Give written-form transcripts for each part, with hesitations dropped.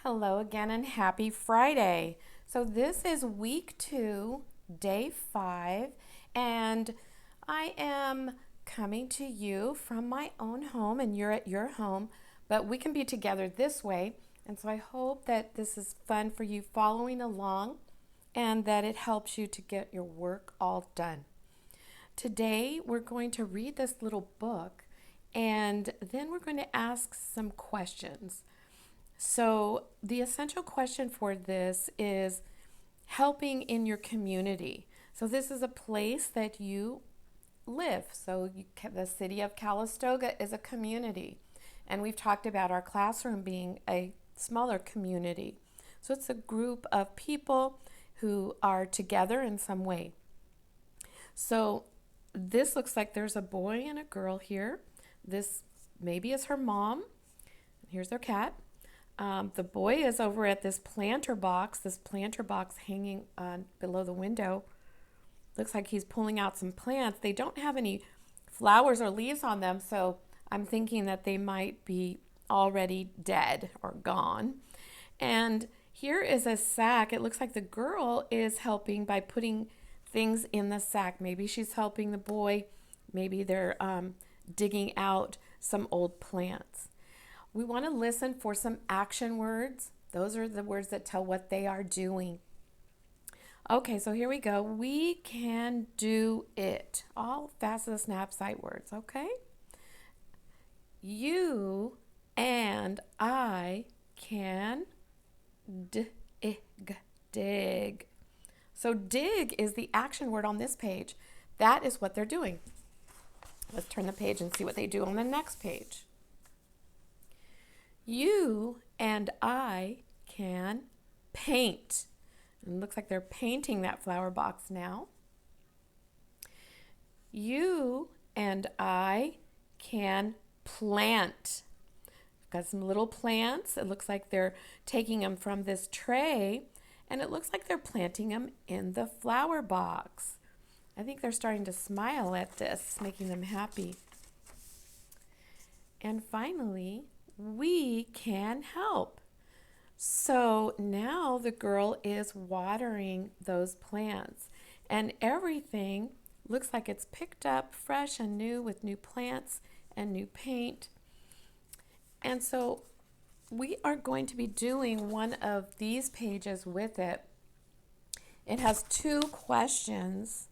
Hello again and happy Friday. So, this is week 2, day 5, and I am coming to you from my own home, and you're at your home, but we can be together this way. And so, I hope that this is fun for you following along and that it helps you to get your work all done. Today, we're going to read this little book and then we're going to ask some questions. So, the essential question for this is helping in your community. So, this is a place that you live. The city of Calistoga is a community. And we've talked about our classroom being a smaller community. So, it's a group of people who are together in some way. So, this looks like there's a boy and a girl here. This maybe is her mom. Here's their cat. The boy is over at this planter box hanging below the window. Looks like he's pulling out some plants. They don't have any flowers or leaves on them, so I'm thinking that they might be already dead or gone. And here is a sack. It looks like the girl is helping by putting things in the sack. Maybe she's helping the boy. Maybe they're digging out some old plants. We want to listen for some action words. Those are the words that tell what they are doing. Okay, so here we go. We can do it. All FAFSA SNAP sight words, okay? You and I can dig. So dig is the action word on this page. That is what they're doing. Let's turn the page and see what they do on the next page. You and I can paint. And it looks like they're painting that flower box now. You and I can plant. We've got some little plants. It looks like they're taking them from this tray, and it looks like they're planting them in the flower box. I think they're starting to smile at this, making them happy. And finally, we can help. So now the girl is watering those plants, and everything looks like it's picked up fresh and new with new plants and new paint. And so we are going to be doing one of these pages with it. It has 2 questions.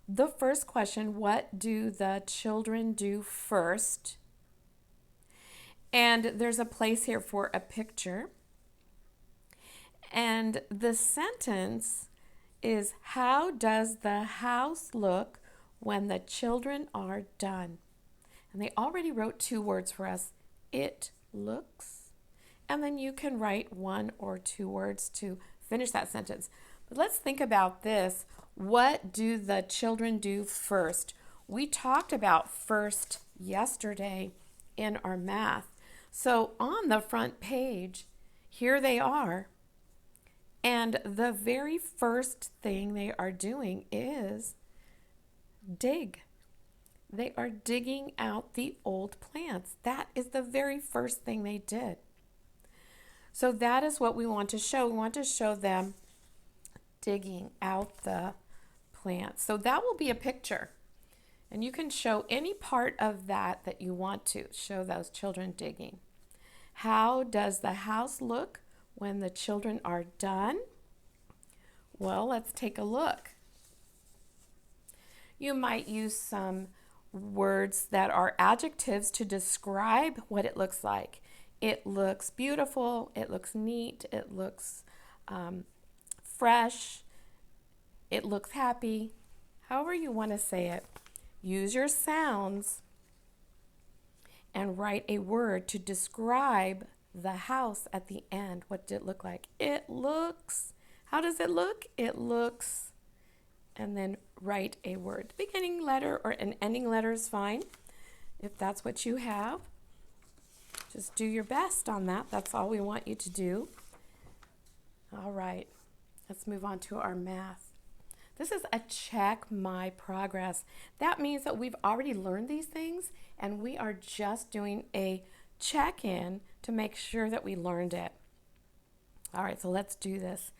The first question, what do the children do first? And there's a place here for a picture. And the sentence is, how does the house look when the children are done? And they already wrote 2 words for us. It looks. And then you can write 1 or 2 words to finish that sentence. But let's think about this. What do the children do first? We talked about first yesterday in our math. So on the front page, here they are. And the very first thing they are doing is dig. They are digging out the old plants. That is the very first thing they did. So that is what we want to show. We want to show them digging out the plants. So that will be a picture. And you can show any part of that you want to show those children digging. How does the house look when the children are done? Well, let's take a look. You might use some words that are adjectives to describe what it looks like. It looks beautiful, it looks neat, it looks fresh, it looks happy. However you want to say it. Use your sounds and write a word to describe the house at the end. What did it look like? It looks. How does it look? It looks. And then write a word. The beginning letter or an ending letter is fine if that's what you have. Just do your best on that. That's all we want you to do. All right. Let's move on to our math. This is a check my progress. That means that we've already learned these things and we are just doing a check-in to make sure that we learned it. All right, so let's do this.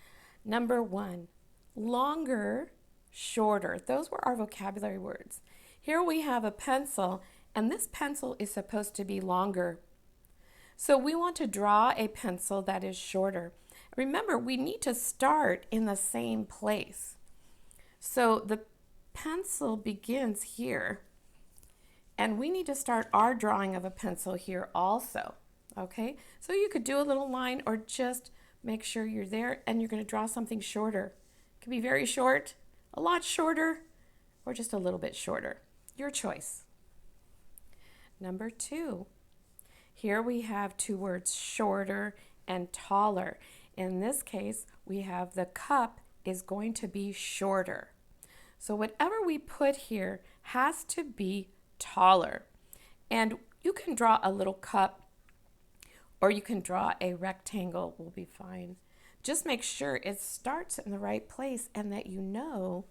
Number 1, longer, shorter. Those were our vocabulary words. Here we have a pencil, and this pencil is supposed to be longer. So we want to draw a pencil that is shorter. Remember, we need to start in the same place. So the pencil begins here, and we need to start our drawing of a pencil here also. Okay, so you could do a little line or just make sure you're there, and you're going to draw something shorter. It could be very short, a lot shorter, or just a little bit shorter. Your choice. Number 2. Here we have 2 words, shorter and taller. In this case, we have the cup is going to be shorter. So whatever we put here has to be taller. And you can draw a little cup, or you can draw a rectangle, will be fine. Just make sure it starts in the right place and that you know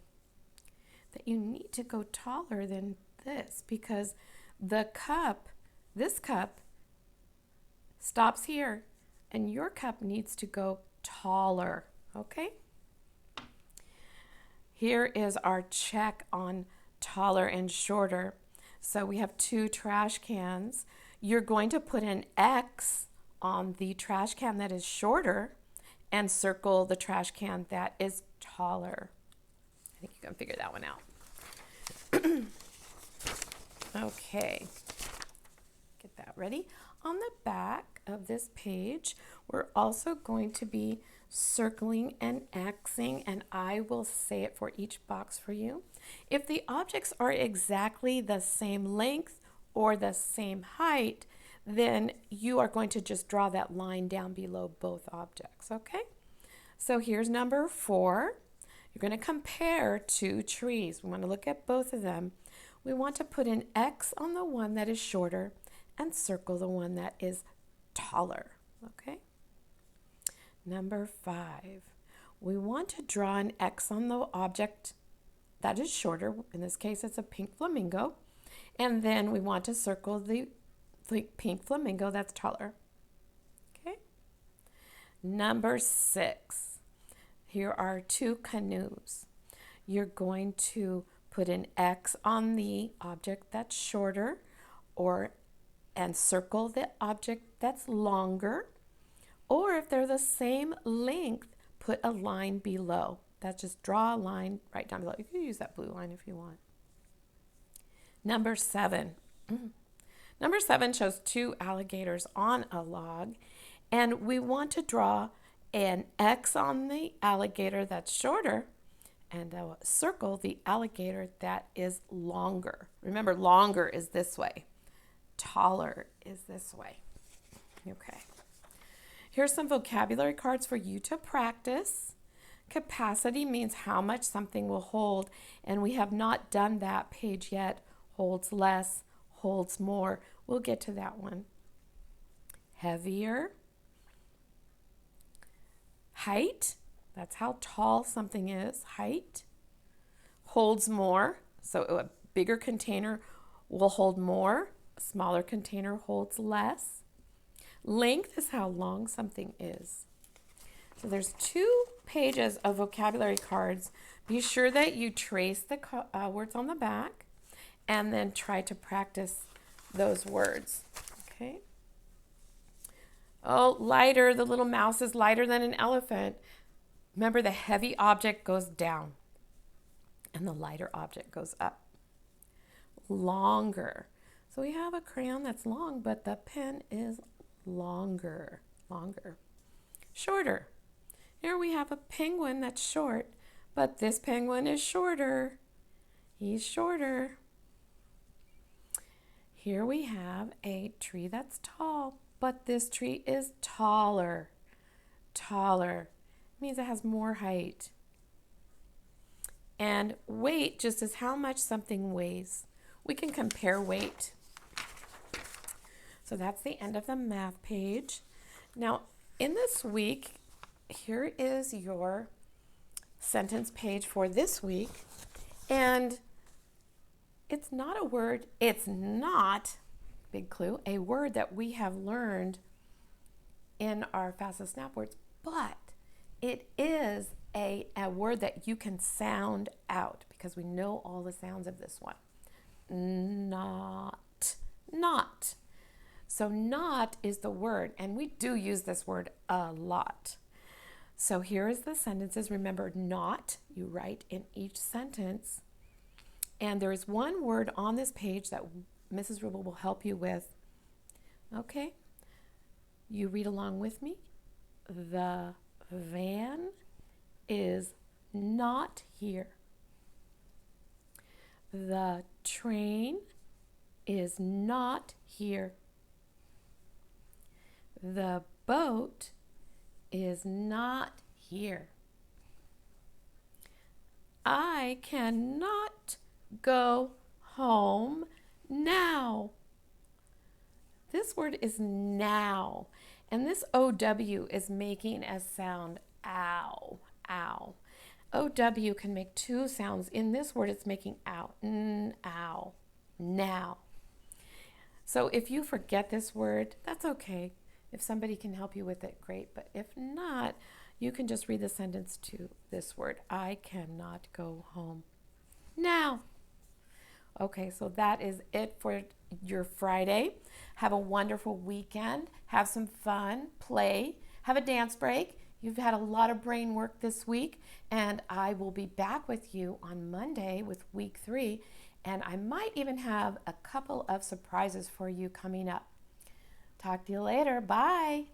that you need to go taller than this, because the cup, this cup, stops here and your cup needs to go taller, okay? Here is our check on taller and shorter. So we have 2 trash cans. You're going to put an X on the trash can that is shorter and circle the trash can that is taller. I think you can figure that one out. Okay, get that ready. On the back of this page, we're also going to be circling and Xing, and I will say it for each box for you. If the objects are exactly the same length or the same height, then you are going to just draw that line down below both objects, okay? So here's number 4. You're going to compare 2 trees. We want to look at both of them. We want to put an X on the one that is shorter and circle the one that is taller, okay? Number 5, we want to draw an X on the object that is shorter. In this case, it's a pink flamingo. And then we want to circle the pink flamingo that's taller, okay? Number 6, here are 2 canoes. You're going to put an X on the object that's shorter, and circle the object that's longer, or if they're the same length, put a line below. That's just draw a line right down below. You can use that blue line if you want. Number 7. Number 7 shows 2 alligators on a log, and we want to draw an X on the alligator that's shorter and circle the alligator that is longer. Remember, longer is this way. Taller is this way. Okay. Here's some vocabulary cards for you to practice. Capacity means how much something will hold, and we have not done that page yet. Holds less, holds more. We'll get to that one. Heavier. Height, that's how tall something is. Height. Holds more, so a bigger container will hold more. A smaller container holds less. Length is how long something is. So there's 2 pages of vocabulary cards. Be sure that you trace the words on the back and then try to practice those words. Okay. Oh, lighter. The little mouse is lighter than an elephant. Remember, the heavy object goes down and the lighter object goes up. Longer. So we have a crayon that's long, but the pen is longer. Shorter. Here we have a penguin that's short, but this penguin is shorter. He's shorter. Here we have a tree that's tall, but this tree is taller. Taller means it has more height. And weight just is how much something weighs. We can compare weight. So that's the end of the math page. Now, in this week, here is your sentence page for this week. And it's not a word, it's not, big clue, a word that we have learned in our FAFSA Snap Words but it is a word that you can sound out because we know all the sounds of this one. Not, not. So not is the word, and we do use this word a lot. So here is the sentences. Remember, not, you write in each sentence. And there is one word on this page that Mrs. Rubel will help you with. Okay, you read along with me. The van is not here. The train is not here. The boat is not here. I cannot go home now. This word is now, and this OW is making a sound ow, ow. OW can make two sounds. In this word, it's making ow, ow, now. So if you forget this word, that's okay. If somebody can help you with it, great. But if not, you can just read the sentence to this word. I cannot go home now. Okay, so that is it for your Friday. Have a wonderful weekend. Have some fun, play, have a dance break. You've had a lot of brain work this week, and I will be back with you on Monday with week 3, and I might even have a couple of surprises for you coming up. Talk to you later. Bye.